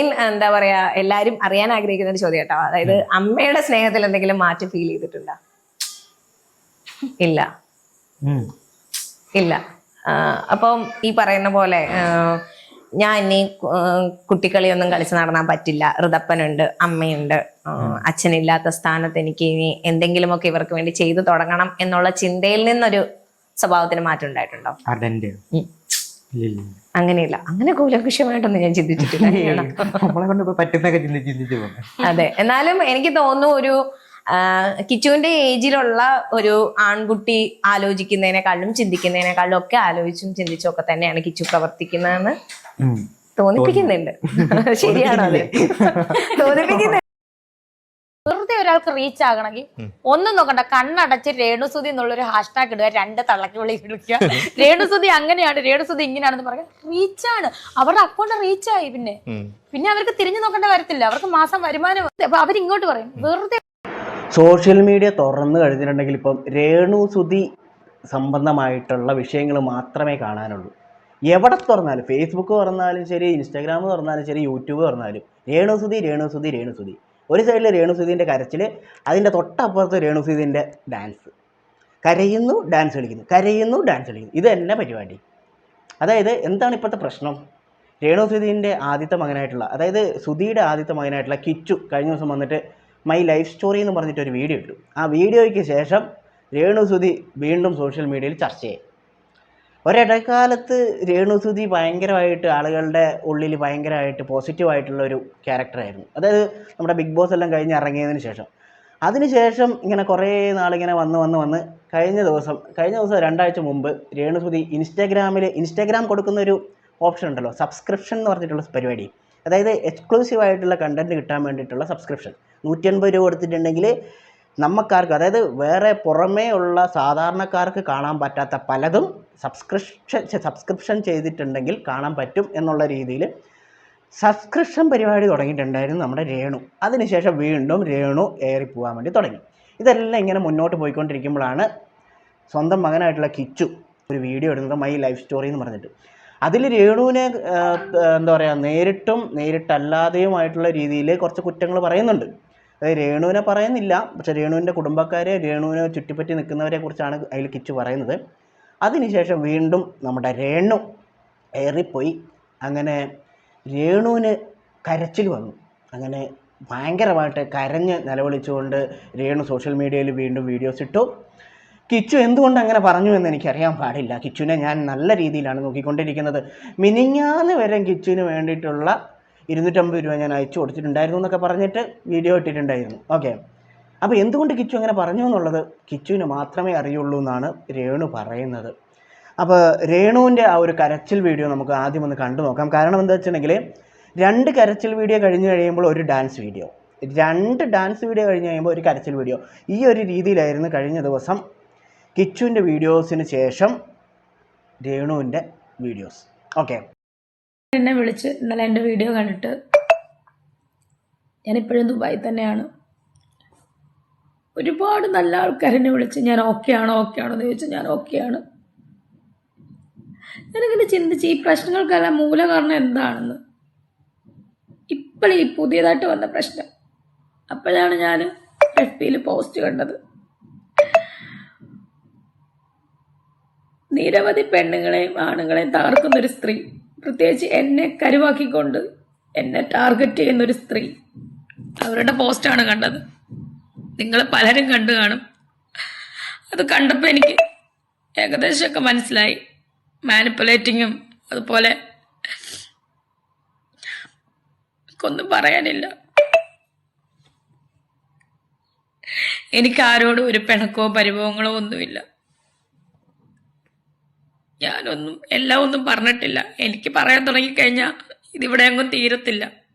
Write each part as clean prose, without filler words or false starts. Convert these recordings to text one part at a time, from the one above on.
എന്താ പറയാ, എല്ലാരും അറിയാൻ ആഗ്രഹിക്കുന്ന ഒരു ചോദ്യം കേട്ടോ. അതായത് അമ്മയുടെ സ്നേഹത്തിൽ എന്തെങ്കിലും മാറ്റം ഫീൽ ചെയ്തിട്ടുണ്ടോ? ഇല്ല ഇല്ല. അപ്പം ഈ പറയുന്ന പോലെ ഞാൻ ഇനി കുട്ടിക്കളിയൊന്നും കളിച്ച് നടന്നാൻ പറ്റില്ല, ഋതപ്പനുണ്ട്, അമ്മയുണ്ട്, അച്ഛനില്ലാത്ത സ്ഥാനത്ത് എനിക്ക് ഇനി എന്തെങ്കിലുമൊക്കെ ഇവർക്ക് വേണ്ടി ചെയ്തു തുടങ്ങണം എന്നുള്ള ചിന്തയിൽ നിന്നൊരു സ്വഭാവത്തിന് മാറ്റം ഉണ്ടായിട്ടുണ്ടോ? അങ്ങനെയില്ല. അങ്ങനെ കൂലകുശമായിട്ടൊന്നും ഞാൻ ചിന്തിച്ചിട്ടില്ല. അതെ. എന്നാലും എനിക്ക് തോന്നുന്നു ഒരു കിച്ചുവിന്റെ ഏജിലുള്ള ഒരു ആൺകുട്ടി ആലോചിക്കുന്നതിനേക്കാളും ചിന്തിക്കുന്നതിനേക്കാളും ഒക്കെ ആലോചിച്ചും ചിന്തിച്ചും ഒക്കെ തന്നെയാണ് കിച്ചു പ്രവർത്തിക്കുന്നതെന്ന് തോന്നിപ്പിക്കുന്നുണ്ട്. ശരിയാണോ? അത് തോന്നിപ്പിക്കുന്നുണ്ട്. വെറുതെ ഒരാൾക്ക് റീച്ച് ആകണമെങ്കിൽ ഒന്നും നോക്കണ്ട, കണ്ണടച്ച് രേണുസുതി എന്നുള്ളൊരു ഹാഷ്ടാഗ് ഇടുക, 2 തള്ളക്ക് വിളി വിളിക്കുക, രേണുസുതി അങ്ങനെയാണ്, രേണുസുതി ഇങ്ങനെയാണെന്ന് പറയാം. റീച്ചാണ്, അവരുടെ അക്കൗണ്ട് റീച്ചായി. പിന്നെ അവർക്ക് തിരിഞ്ഞു നോക്കേണ്ട വരത്തില്ല, അവർക്ക് മാസം വരുമാനം. അപ്പൊ അവരിങ്ങോട്ട് പറയും വെറുതെ. സോഷ്യൽ മീഡിയ തുറന്നു കഴിഞ്ഞിട്ടുണ്ടെങ്കിൽ ഇപ്പം രേണുസുതി സംബന്ധമായിട്ടുള്ള വിഷയങ്ങൾ മാത്രമേ കാണാനുള്ളൂ. എവിടെ തുറന്നാലും, ഫേസ്ബുക്ക് തുറന്നാലും ശരി, ഇൻസ്റ്റാഗ്രാം തുറന്നാലും ശരി, യൂട്യൂബ് തുറന്നാലും രേണുസുതി രേണുസുതി രേണുസുതി. ഒരു സൈഡിൽ രേണുസുതിൻ്റെ കരച്ചിൽ, അതിൻ്റെ തൊട്ടപ്പുറത്ത് രേണുസുതിൻ്റെ ഡാൻസ്. കരയുന്നു, ഡാൻസ് കളിക്കുന്നു, കരയുന്നു, ഡാൻസ് കളിക്കുന്നു. ഇത് തന്നെ പരിപാടി. അതായത് എന്താണ് ഇപ്പോഴത്തെ പ്രശ്നം? രേണുസുതിൻ്റെ ആദ്യത്തെ മകനായിട്ടുള്ള, അതായത് സുധിയുടെ ആദ്യത്തെ മകനായിട്ടുള്ള കിച്ചു കഴിഞ്ഞ ദിവസം വന്നിട്ട് മൈ ലൈഫ് സ്റ്റോറി എന്ന് പറഞ്ഞിട്ടൊരു വീഡിയോ ഇട്ടു. ആ വീഡിയോയ്ക്ക് ശേഷം രേണുസുതി വീണ്ടും സോഷ്യൽ മീഡിയയിൽ ചർച്ചയായി. ഒരിടക്കാലത്ത് രേണുസുതി ഭയങ്കരമായിട്ട് ആളുകളുടെ ഉള്ളിൽ ഭയങ്കരമായിട്ട് പോസിറ്റീവായിട്ടുള്ള ഒരു ക്യാരക്ടറായിരുന്നു. അതായത് നമ്മുടെ ബിഗ് ബോസ് എല്ലാം കഴിഞ്ഞ് ഇറങ്ങിയതിന് ശേഷം. അതിനുശേഷം ഇങ്ങനെ കുറേ നാളിങ്ങനെ വന്ന് കഴിഞ്ഞ ദിവസം 2 ആഴ്ച മുമ്പ് രേണുസുതി ഇൻസ്റ്റാഗ്രാം കൊടുക്കുന്ന ഒരു ഓപ്ഷൻ ഉണ്ടല്ലോ, സബ്സ്ക്രിപ്ഷൻ എന്ന് പറഞ്ഞിട്ടുള്ള പരിപാടി. അതായത് എക്സ്ക്ലൂസീവായിട്ടുള്ള കണ്ടൻറ്റ് കിട്ടാൻ വേണ്ടിയിട്ടുള്ള സബ്സ്ക്രിപ്ഷൻ. 150 രൂപ കൊടുത്തിട്ടുണ്ടെങ്കിൽ നമുക്കാർക്ക്, അതായത് വേറെ പുറമേ ഉള്ള സാധാരണക്കാർക്ക് കാണാൻ പറ്റാത്ത പലതും സബ്സ്ക്രിപ്ഷൻ ചെയ്തിട്ടുണ്ടെങ്കിൽ കാണാൻ പറ്റും എന്നുള്ള രീതിയിൽ സബ്സ്ക്രിപ്ഷൻ പരിപാടി തുടങ്ങിയിട്ടുണ്ടായിരുന്നു നമ്മുടെ രേണു. അതിനുശേഷം വീണ്ടും രേണു ഏറിപ്പോകാൻ വേണ്ടി തുടങ്ങി. ഇതെല്ലാം ഇങ്ങനെ മുന്നോട്ട് പോയിക്കൊണ്ടിരിക്കുമ്പോഴാണ് സ്വന്തം മകനായിട്ടുള്ള കിച്ചു ഒരു വീഡിയോ എടുക്കുന്നത്, മൈ ലൈഫ് സ്റ്റോറി എന്ന് പറഞ്ഞിട്ട്. അതിൽ രേണുവിനെ എന്താ പറയുക, നേരിട്ടല്ലാതെയുമായിട്ടുള്ള രീതിയിൽ കുറച്ച് കുറ്റങ്ങൾ പറയുന്നുണ്ട്. അതായത് രേണുവിനെ പറയുന്നില്ല, പക്ഷേ രേണുവിൻ്റെ കുടുംബക്കാരെ, രേണുവിനെ ചുറ്റിപ്പറ്റി നിൽക്കുന്നവരെ കുറിച്ചാണ് അതിൽ കിച്ചു പറയുന്നത്. അതിനുശേഷം വീണ്ടും നമ്മുടെ രേണു ഏറിപ്പോയി. അങ്ങനെ രേണുവിന് കരച്ചിൽ വന്നു. അങ്ങനെ ഭയങ്കരമായിട്ട് കരഞ്ഞ് നിലവിളിച്ചുകൊണ്ട് രേണു സോഷ്യൽ മീഡിയയിൽ വീണ്ടും വീഡിയോസ് ഇട്ടു. കിച്ചു എന്തുകൊണ്ട് അങ്ങനെ പറഞ്ഞു എന്ന് എനിക്കറിയാൻ പാടില്ല. കിച്ചുവിനെ ഞാൻ നല്ല രീതിയിലാണ് നോക്കിക്കൊണ്ടിരിക്കുന്നത്. മിനിഞ്ഞാന്ന് വരെ കിച്ചുവിന് വേണ്ടിയിട്ടുള്ള 250 രൂപ ഞാൻ അയച്ചു കൊടുത്തിട്ടുണ്ടായിരുന്നു എന്നൊക്കെ പറഞ്ഞിട്ട് വീഡിയോ ഇട്ടിട്ടുണ്ടായിരുന്നു. ഓക്കെ, അപ്പോൾ എന്തുകൊണ്ട് കിച്ചു അങ്ങനെ പറഞ്ഞു എന്നുള്ളത് കിച്ചുവിന് മാത്രമേ അറിയുള്ളൂ എന്നാണ് രേണു പറയുന്നത്. അപ്പോൾ രേണുവിൻ്റെ ആ ഒരു കരച്ചിൽ വീഡിയോ നമുക്ക് ആദ്യം ഒന്ന് കണ്ടു നോക്കാം. കാരണം എന്താ വെച്ചിട്ടുണ്ടെങ്കിൽ 2 കരച്ചിൽ വീഡിയോ കഴിഞ്ഞ് കഴിയുമ്പോൾ ഒരു ഡാൻസ് വീഡിയോ, 2 ഡാൻസ് വീഡിയോ കഴിഞ്ഞ് കഴിയുമ്പോൾ ഒരു കരച്ചിൽ വീഡിയോ. ഈ ഒരു രീതിയിലായിരുന്നു കഴിഞ്ഞ ദിവസം കിച്ചുവിൻ്റെ വീഡിയോസിന് ശേഷം രേണുവിൻ്റെ വീഡിയോസ്. ഓക്കെ, എന്നെ വിളിച്ച് ഇന്നലെ എൻ്റെ വീഡിയോ കണ്ടിട്ട്, ഞാനിപ്പോഴും ദുബായി തന്നെയാണ്, ഒരുപാട് നല്ല ആൾക്കാരെന്നെ വിളിച്ച് ഞാൻ ഓക്കെ ആണോ എന്ന് ചോദിച്ചാൽ ഞാൻ ഓക്കെയാണ്. ഞാനിങ്ങനെ ചിന്തിച്ച് ഈ പ്രശ്നങ്ങൾക്കെല്ലാം മൂലകാരണം എന്താണെന്ന്. ഇപ്പോഴീ പുതിയതായിട്ട് വന്ന പ്രശ്നം. അപ്പോഴാണ് ഞാൻ FB-യിൽ പോസ്റ്റ് കണ്ടത്. നിരവധി പെണ്ണുങ്ങളെയും ആണുങ്ങളെയും തകർക്കുന്നൊരു സ്ത്രീ, പ്രത്യേകിച്ച് എന്നെ കരുവാക്കിക്കൊണ്ട് എന്നെ ടാർഗറ്റ് ചെയ്യുന്നൊരു സ്ത്രീ, അവരുടെ പോസ്റ്റാണ് കണ്ടത്. നിങ്ങൾ പലരും കണ്ടു കാണും. അത് കണ്ടപ്പോൾ എനിക്ക് ഏകദേശമൊക്കെ മനസ്സിലായി. മാനിപ്പുലേറ്റിങ്ങും അതുപോലെ ഒന്നും പറയാനില്ല. എനിക്ക് ആരോടും ഒരു പിണക്കോ പരിഭവങ്ങളോ ഒന്നുമില്ല. എല്ലാം ഒന്നും പറഞ്ഞിട്ടില്ല. എനിക്ക് പറയാൻ തുടങ്ങിക്കഴിഞ്ഞാൽ ഇതിവിടെ അങ്ങും തീരത്തില്ല.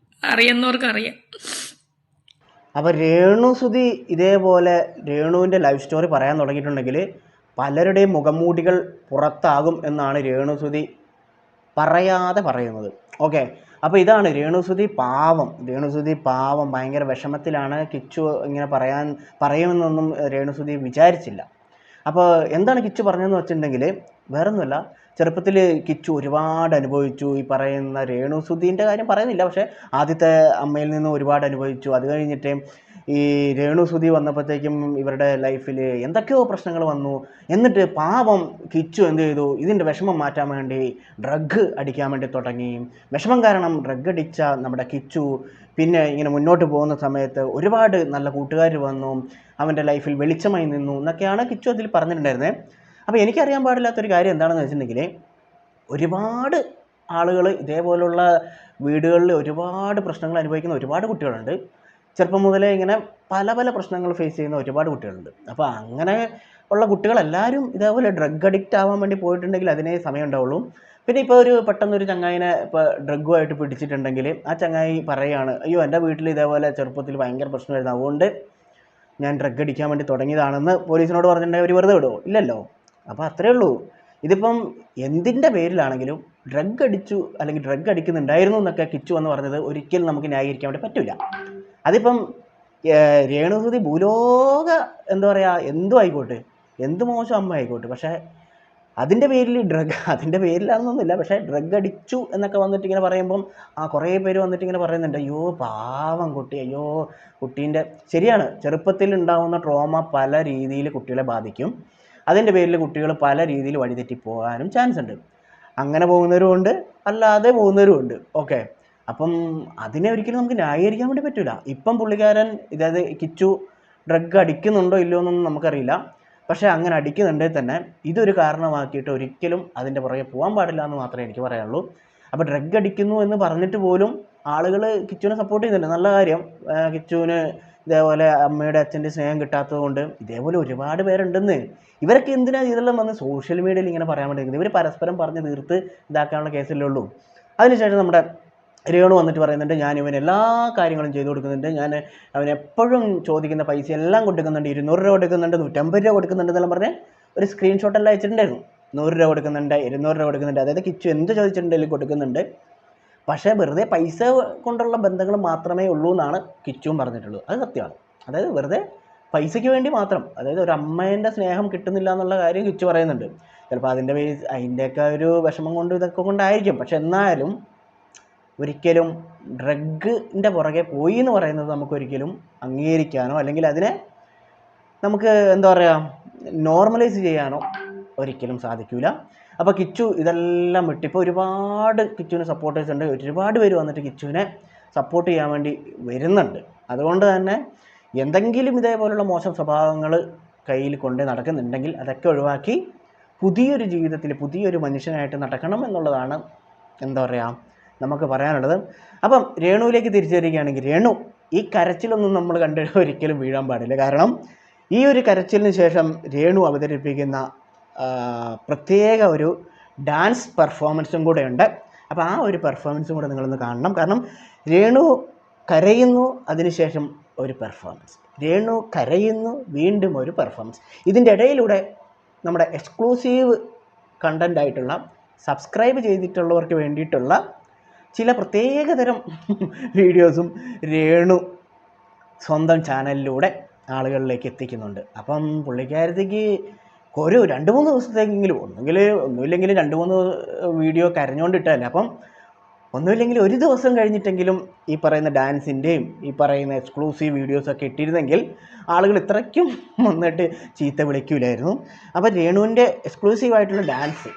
അറിയുന്നവർക്ക് അറിയാം. അപ്പോൾ രേണുസുതി ഇതേപോലെ രേണുവിൻ്റെ ലൈഫ് സ്റ്റോറി പറയാൻ തുടങ്ങിയിട്ടുണ്ടെങ്കിൽ പലരുടെയും മുഖംമൂടികൾ പുറത്താകും എന്നാണ് രേണുസുതി പറയാതെ പറയുന്നത്. ഓക്കെ, അപ്പോൾ ഇതാണ് രേണുസുതി പാവം ഭയങ്കര വിഷമത്തിലാണ്. കിച്ചു ഇങ്ങനെ പറയുമെന്നൊന്നും രേണുസുതി വിചാരിച്ചില്ല. അപ്പോൾ എന്താണ് കിച്ചു പറഞ്ഞതെന്ന് വെച്ചിട്ടുണ്ടെങ്കിൽ, വേറൊന്നുമല്ല, ചെറുപ്പത്തിൽ കിച്ചു ഒരുപാട് അനുഭവിച്ചു. ഈ പറയുന്ന രേണുസുധീൻ്റെ കാര്യം പറയുന്നില്ല, പക്ഷേ ആദ്യത്തെ അമ്മയിൽ നിന്ന് ഒരുപാട് അനുഭവിച്ചു. അത് കഴിഞ്ഞിട്ട് ഈ രേണുസുധി വന്നപ്പോഴത്തേക്കും ഇവരുടെ ലൈഫിൽ എന്തൊക്കെയോ പ്രശ്നങ്ങൾ വന്നു. എന്നിട്ട് പാവം കിച്ചു എന്ത് ചെയ്തു, ഇതിൻ്റെ വിഷമം മാറ്റാൻ വേണ്ടി ഡ്രഗ് അടിക്കാൻ വേണ്ടി തുടങ്ങി. വിഷമം കാരണം ഡ്രഗ് അടിച്ച നമ്മുടെ കിച്ചു പിന്നെ ഇങ്ങനെ മുന്നോട്ട് പോകുന്ന സമയത്ത് ഒരുപാട് നല്ല കൂട്ടുകാർ വന്നു, അവൻ്റെ ലൈഫിൽ വെളിച്ചമായി നിന്നു എന്നൊക്കെയാണ് കിച്ചു അതിൽ പറഞ്ഞിട്ടുണ്ടായിരുന്നത്. അപ്പോൾ എനിക്കറിയാൻ പാടില്ലാത്തൊരു കാര്യം എന്താണെന്ന് വെച്ചിട്ടുണ്ടെങ്കിൽ, ഒരുപാട് ആളുകൾ ഇതേപോലുള്ള വീടുകളിൽ ഒരുപാട് പ്രശ്നങ്ങൾ അനുഭവിക്കുന്ന ഒരുപാട് കുട്ടികളുണ്ട്. ചെറുപ്പം മുതലേ ഇങ്ങനെ പല പല പ്രശ്നങ്ങൾ ഫേസ് ചെയ്യുന്ന ഒരുപാട് കുട്ടികളുണ്ട്. അപ്പോൾ അങ്ങനെ ഉള്ള കുട്ടികളെല്ലാവരും ഇതേപോലെ ഡ്രഗ് അഡിക്റ്റ് ആവാൻ വേണ്ടി പോയിട്ടുണ്ടെങ്കിൽ അതിനേ സമയം ഉണ്ടാവുള്ളൂ. പിന്നെ ഇപ്പോൾ പെട്ടെന്നൊരു ചങ്ങായിനെ ഇപ്പോൾ ഡ്രഗുമായിട്ട് പിടിച്ചിട്ടുണ്ടെങ്കിൽ ആ ചങ്ങായി പറയുകയാണ്, അയ്യോ എൻ്റെ വീട്ടിൽ ഇതേപോലെ ചെറുപ്പത്തിൽ ഭയങ്കര പ്രശ്നമായിരുന്നു, അതുകൊണ്ട് ഞാൻ ഡ്രഗ് അടിക്കാൻ വേണ്ടി തുടങ്ങിയതാണെന്ന് പോലീസിനോട് പറഞ്ഞിട്ടുണ്ടെങ്കിൽ അവർ വെറുതെ വിടുമോ? ഇല്ലല്ലോ. അപ്പോൾ അത്രയേ ഉള്ളൂ. ഇതിപ്പം എന്തിൻ്റെ പേരിലാണെങ്കിലും ഡ്രഗ് അടിച്ചു അല്ലെങ്കിൽ ഡ്രഗ് അടിക്കുന്നുണ്ടായിരുന്നു എന്നൊക്കെ കിച്ചു എന്ന് പറഞ്ഞത് ഒരിക്കലും നമുക്ക് ന്യായീകരിക്കാൻ വേണ്ടി പറ്റില്ല. അതിപ്പം രേണുസുധി ഭൂലോക എന്താ പറയുക എന്തും ആയിക്കോട്ടെ, എന്ത് മോശം അമ്മ ആയിക്കോട്ടെ, പക്ഷേ അതിൻ്റെ പേരിൽ അതിൻ്റെ പേരിലാണെന്നൊന്നുമില്ല, പക്ഷേ ഡ്രഗ് അടിച്ചു എന്നൊക്കെ വന്നിട്ട് ഇങ്ങനെ പറയുമ്പം കുറേ പേര് വന്നിട്ട് ഇങ്ങനെ പറയുന്നുണ്ട്, അയ്യോ പാവം കുട്ടി, അയ്യോ കുട്ടീൻ്റെ. ശരിയാണ്, ചെറുപ്പത്തിൽ ഉണ്ടാകുന്ന ട്രോമ പല രീതിയിൽ കുട്ടികളെ ബാധിക്കും. അതിൻ്റെ പേരിൽ കുട്ടികൾ പല രീതിയിൽ വഴിതെറ്റി പോകാനും ചാൻസ് ഉണ്ട്. അങ്ങനെ പോകുന്നവരും ഉണ്ട്, അല്ലാതെ പോകുന്നവരും ഉണ്ട്. ഓക്കെ, അപ്പം അതിനെ ഒരിക്കലും നമുക്ക് ന്യായീകരിക്കാൻ വേണ്ടി പറ്റില്ല. ഇപ്പം പുള്ളിക്കാരൻ അതായത് കിച്ചു ഡ്രഗ് അടിക്കുന്നുണ്ടോ ഇല്ലയോ എന്നൊന്നും നമുക്കറിയില്ല, പക്ഷേ അങ്ങനെ അടിക്കുന്നുണ്ടെങ്കിൽ തന്നെ ഇതൊരു കാരണമാക്കിയിട്ട് ഒരിക്കലും അതിൻ്റെ പുറകെ പോകാൻ പാടില്ല എന്ന് മാത്രമേ എനിക്ക് പറയാനുള്ളൂ. അപ്പോൾ ഡ്രഗ് അടിക്കുന്നു എന്ന് പറഞ്ഞിട്ട് പോലും ആളുകൾ കിച്ചുവിനെ സപ്പോർട്ട് ചെയ്യുന്നുണ്ട്, നല്ല കാര്യം. കിച്ചുവിന് ഇതേപോലെ അമ്മയുടെ അച്ഛൻ്റെ സ്നേഹം കിട്ടാത്തത് കൊണ്ട് ഇതേപോലെ ഒരുപാട് പേരുണ്ടെന്ന്. ഇവരൊക്കെ എന്തിനാണ് ഇതെല്ലാം വന്ന് സോഷ്യൽ മീഡിയയിൽ ഇങ്ങനെ പറയാൻ വേണ്ടി? ഇവർ പരസ്പരം പറഞ്ഞ് തീർത്ത് ഇതാക്കാനുള്ള കേസല്ലേ ഉള്ളൂ. അതിനുശേഷം നമ്മുടെ രേണു വന്നിട്ട് പറയുന്നുണ്ട്, ഞാൻ ഇവൻ എല്ലാ കാര്യങ്ങളും ചെയ്തു കൊടുക്കുന്നുണ്ട്, ഞാൻ അവനെപ്പോഴും ചോദിക്കുന്ന പൈസ എല്ലാം കൊടുക്കുന്നുണ്ട്, 200 രൂപ കൊടുക്കുന്നുണ്ട്, 150 രൂപ കൊടുക്കുന്നുണ്ട് എന്നെല്ലാം പറഞ്ഞ് ഒരു സ്ക്രീൻഷോട്ടെല്ലാം അയച്ചിട്ടുണ്ടായിരുന്നു. 100 രൂപ കൊടുക്കുന്നുണ്ട്, 200 രൂപ കൊടുക്കുന്നുണ്ട്, അതായത് കിച്ചു എന്ത് ചോദിച്ചിട്ടുണ്ടെങ്കിലും കൊടുക്കുന്നുണ്ട്. പക്ഷേ വെറുതെ പൈസ കൊണ്ടുള്ള ബന്ധങ്ങൾ മാത്രമേ ഉള്ളൂ എന്നാണ് കിച്ചുവും പറഞ്ഞിട്ടുള്ളത്. അത് സത്യമാണ്. അതായത് വെറുതെ പൈസയ്ക്ക് വേണ്ടി മാത്രം, അതായത് ഒരു അമ്മേൻ്റെ സ്നേഹം കിട്ടുന്നില്ല എന്നുള്ള കാര്യം കിച്ചു പറയുന്നുണ്ട്. ചിലപ്പോൾ അതിൻ്റെയൊക്കെ ഒരു വിഷമം കൊണ്ട് ഇതൊക്കെ കൊണ്ടായിരിക്കും. പക്ഷെ എന്നാലും ഒരിക്കലും ഡ്രഗിൻ്റെ പുറകെ പോയി എന്ന് പറയുന്നത് നമുക്കൊരിക്കലും അംഗീകരിക്കാനോ അല്ലെങ്കിൽ അതിനെ നമുക്ക് എന്താ പറയുക നോർമലൈസ് ചെയ്യാനോ ഒരിക്കലും സാധിക്കില്ല. അപ്പോൾ കിച്ചു ഇതെല്ലാം വിട്ട് ഇപ്പോൾ ഒരുപാട് കിച്ചുവിന് സപ്പോർട്ടേഴ്സ് ഉണ്ട്, ഒരുപാട് പേര് വന്നിട്ട് കിച്ചുവിനെ സപ്പോർട്ട് ചെയ്യാൻ വേണ്ടി വരുന്നുണ്ട്. അതുകൊണ്ട് തന്നെ എന്തെങ്കിലും ഇതേപോലുള്ള മോശം സ്വഭാവങ്ങൾ കയ്യിൽ കൊണ്ട് നടക്കുന്നുണ്ടെങ്കിൽ അതൊക്കെ ഒഴിവാക്കി പുതിയൊരു ജീവിതത്തിൽ പുതിയൊരു മനുഷ്യനായിട്ട് നടക്കണം എന്നുള്ളതാണ് എന്താ പറയുക നമുക്ക് പറയാനുള്ളത്. അപ്പം രേണുവിലേക്ക് തിരിച്ചു വരികയാണെങ്കിൽ, രേണു ഈ കരച്ചിലൊന്നും നമ്മൾ ഒരിക്കലും വീഴാൻ പാടില്ല. കാരണം ഈ ഒരു കരച്ചിലിന് ശേഷം രേണു അവതരിപ്പിക്കുന്ന പ്രത്യേക ഒരു ഡാൻസ് പെർഫോമൻസും കൂടെ ഉണ്ട്. അപ്പോൾ ആ ഒരു പെർഫോമൻസും കൂടെ നിങ്ങളൊന്ന് കാണണം. കാരണം രേണു കരയുന്നു, അതിനുശേഷം ഒരു പെർഫോമൻസ്, രേണു കരയുന്നു, വീണ്ടും ഒരു പെർഫോമൻസ്. ഇതിൻ്റെ ഇടയിലൂടെ നമ്മുടെ എക്സ്ക്ലൂസീവ് കണ്ടൻ്റ് ആയിട്ടുള്ള സബ്സ്ക്രൈബ് ചെയ്തിട്ടുള്ളവർക്ക് വേണ്ടിയിട്ടുള്ള ചില പ്രത്യേകതരം വീഡിയോസും രേണു സ്വന്തം ചാനലിലൂടെ ആളുകളിലേക്ക് എത്തിക്കുന്നുണ്ട്. അപ്പം പുള്ളിക്കാരത്തേക്ക് ഒരു 2-3 ദിവസത്തേക്കെങ്കിലും ഒന്നുമില്ലെങ്കിൽ 2-3 വീഡിയോ കരഞ്ഞുകൊണ്ടിട്ടല്ലേ. അപ്പം ഒന്നുമില്ലെങ്കിൽ ഒരു ദിവസം കഴിഞ്ഞിട്ടെങ്കിലും ഈ പറയുന്ന ഡാൻസിൻ്റെയും ഈ പറയുന്ന എക്സ്ക്ലൂസീവ് വീഡിയോസൊക്കെ ഇട്ടിരുന്നെങ്കിൽ ആളുകൾ ഇത്രയ്ക്കും വന്നിട്ട് ചീത്ത വിളിക്കില്ലായിരുന്നു. അപ്പോൾ രേണുവിൻ്റെ എക്സ്ക്ലൂസീവായിട്ടുള്ള ഡാൻസ്